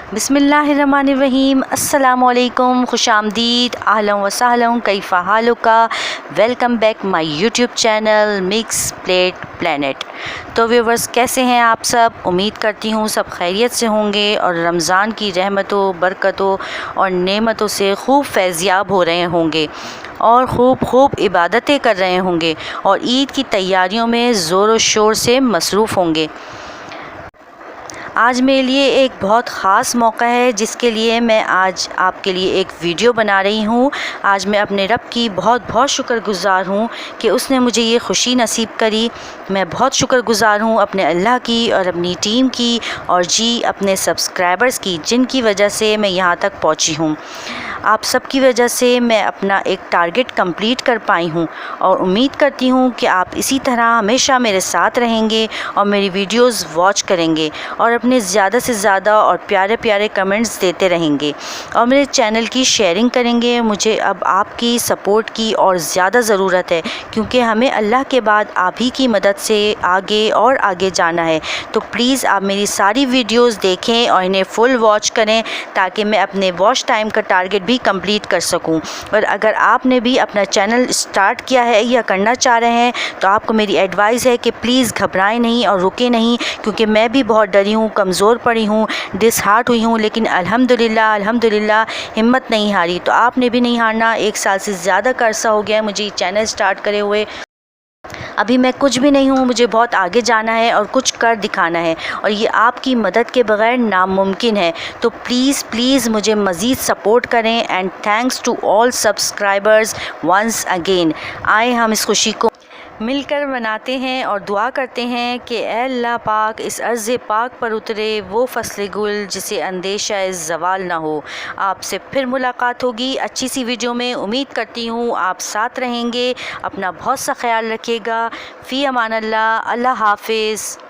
बिस्मिल्लाहिर्रहमानिर्रहीम। अस्सलाम वालेकुम, खुश आमदीद, आहलन व सहलन, कैफ़ा हालुका। Welcome back my YouTube channel mix plate planet. तो व्यूवर्स, कैसे हैं आप सब? उम्मीद करती हूँ सब खैरियत से होंगे और रमज़ान की रहमतों, बरकतों और नेमतों से खूब फैज़याब हो रहे होंगे और खूब इबादतें कर रहे होंगे और ईद की तैयारियों में ज़ोर व शोर से मसरूफ़ होंगे। आज मेरे लिए एक बहुत ख़ास मौका है जिसके लिए मैं आज आपके लिए एक वीडियो बना रही हूँ। आज मैं अपने रब की बहुत शुक्रगुज़ार हूँ कि उसने मुझे ये ख़ुशी नसीब करी। मैं बहुत शुक्रगुज़ार हूँ अपने अल्लाह की और अपनी टीम की और अपने सब्सक्राइबर्स की, जिनकी वजह से मैं यहाँ तक पहुँची हूँ। आप सब की वजह से मैं अपना एक टारगेट कंप्लीट कर पाई हूँ और उम्मीद करती हूँ कि आप इसी तरह हमेशा मेरे साथ रहेंगे और मेरी वीडियोस वॉच करेंगे और अपने ज़्यादा से ज़्यादा और प्यारे कमेंट्स देते रहेंगे और मेरे चैनल की शेयरिंग करेंगे। मुझे अब आपकी सपोर्ट की और ज़्यादा ज़रूरत है, क्योंकि हमें अल्लाह के बाद आप ही की मदद से आगे जाना है। तो प्लीज़ आप मेरी सारी वीडियोज़ देखें और इन्हें फुल वॉच करें ताकि मैं अपने वॉच टाइम का टारगेट भी कंप्लीट कर सकूं। और अगर आपने भी अपना चैनल स्टार्ट किया है या करना चाह रहे हैं तो आपको मेरी एडवाइस है कि प्लीज़ घबराएं नहीं और रुके नहीं, क्योंकि मैं भी बहुत डरी हूँ, कमज़ोर पड़ी हूँ, डिसहार्ट हुई हूँ, लेकिन अल्हम्दुलिल्लाह हिम्मत नहीं हारी। तो आपने भी नहीं हारना। 1 साल से ज़्यादा का अरसा हो गया है मुझे चैनल स्टार्ट करे हुए। अभी मैं कुछ भी नहीं हूँ, मुझे बहुत आगे जाना है और कुछ कर दिखाना है और ये आपकी मदद के बगैर नामुमकिन है। तो प्लीज़ मुझे मज़ीद सपोर्ट करें and thanks to all subscribers once again. आए हम इस खुशी को मिलकर मनाते हैं और दुआ करते हैं कि ऐ अल्लाह पाक इस अर्ज़ पाक पर उतरे वो फसल गुल जिसे अंदेशा ज़वाल ना हो। आपसे फिर मुलाकात होगी अच्छी सी वीडियो में। उम्मीद करती हूँ आप साथ रहेंगे। अपना बहुत सा ख्याल रखिएगा। फ़ी अमान अल्लाह। अल्लाह हाफ़िज़।